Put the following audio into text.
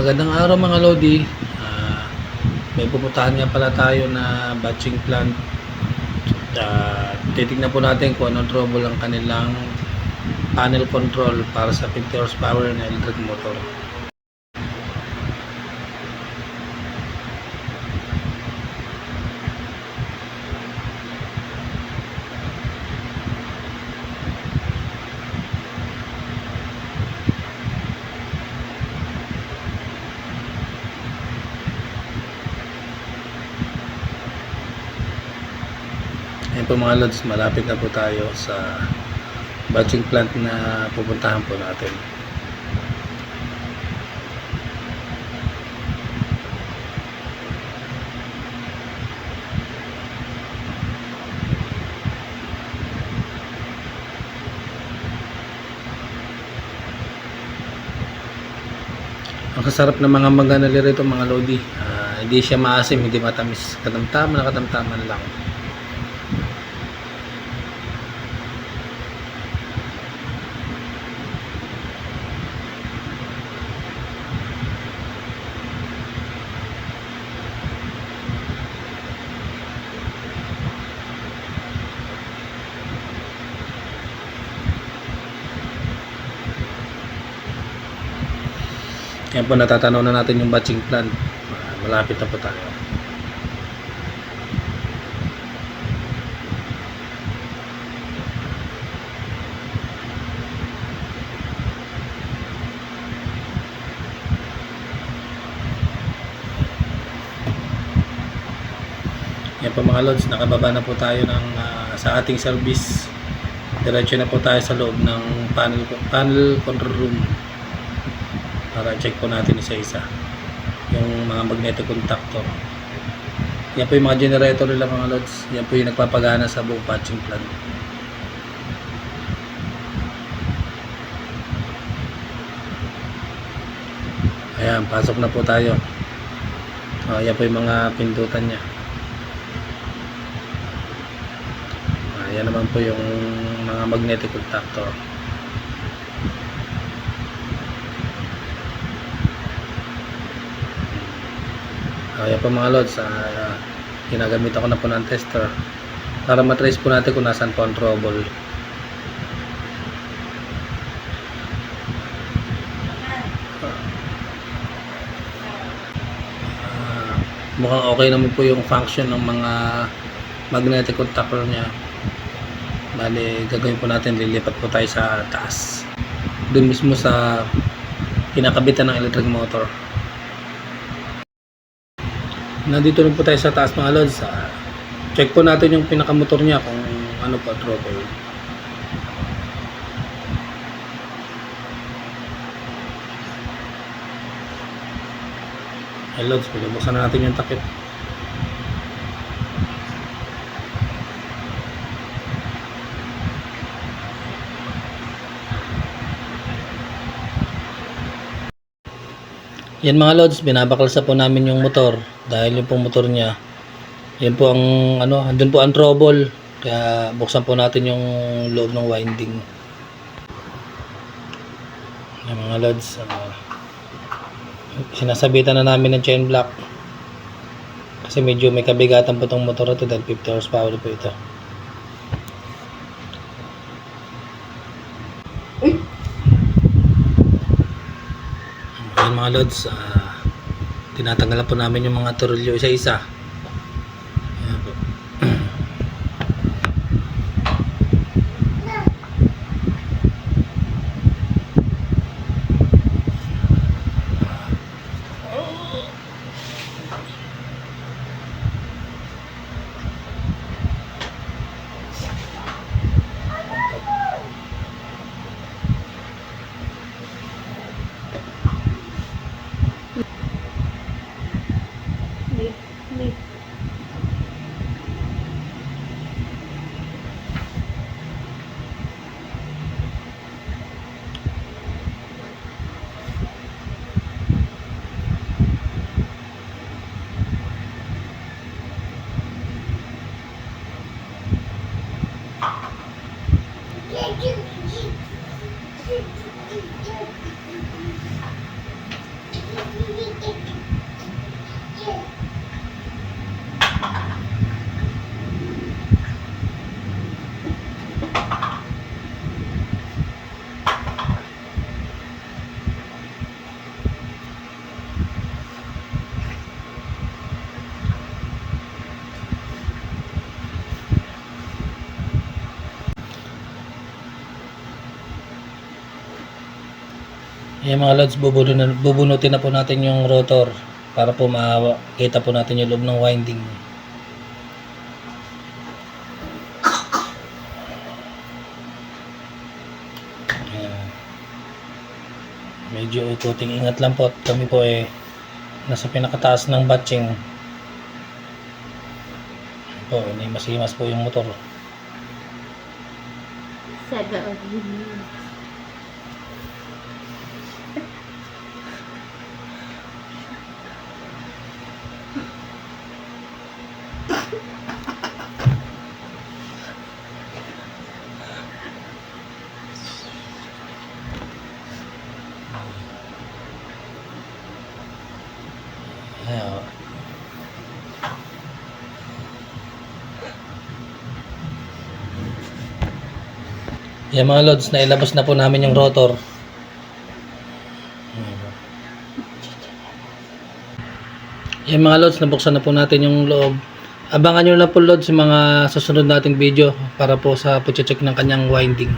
Magandang araw mga Lodi. May pupuntahan nga pala tayo na batching plant. Titignan po natin kung anong trouble ang kanilang panel control para sa 50 horsepower na electric motor. Ayan po mga Lods, malapit na po tayo sa batching plant na pupuntahan po natin. Ang kasarap ng mga mangganali rito mga Lodi, hindi siya maasim, hindi matamis, katamtaman na katamtaman lang. Yan po, natatanaw na natin yung batching plant. Malapit na po tayo. Yan po mga Lods, nakababa na po tayo ng, sa ating service. Diretso na po tayo sa loob ng panel control room para check po natin isa-isa yung mga magnetic contactor. Yan po yung mga generator nila mga Lods. Yan po yung nagpapagana sa buong batching plant. Ayan, pasok na po tayo. Yan po yung mga pindutan nya. Yan naman po yung mga magnetic contactor. Yan po mga Lods, ginagamit ako na po ng tester para matrace po natin kung nasan po ang trouble. Mukhang okay naman po yung function ng mga magnetic contactor nya. Bale, gagawin po natin, lilipat po tayo sa taas, doon mismo sa pinakabitan ng electric motor. Nandito rin po tayo sa taas mga Lods. Check po natin yung pinakamotor nya kung ano po trouble. Hey Lods, buksan na natin yung takip. Yan mga Lods, binabakalsa po namin yung motor dahil yung pong motor nya, yan po ang andun po ang trouble, kaya buksan po natin yung loob ng winding. Yan mga Lods, sinasabitan na namin ng chain block kasi medyo may kabigatan po tong motor ito dahil 50 horsepower po ito. Ayan mga Lods, tinatanggalan po namin yung mga tornilyo isa-isa. Ayan po. Yan mga lods, bubunutin na po natin yung rotor para po makita po natin yung loob ng winding. Ayan. Medyo ikuting ingat lang po at kami po nasa pinakataas ng batching. Po, hindi masimas po yung motor. Saga of Ayan. Yan mga lods, nailabas na po namin yung rotor. Yan mga lods, nabuksan na po natin yung loob. Abangan nyo na po lods yung mga susunod nating video para po sa pag-check ng kanyang winding.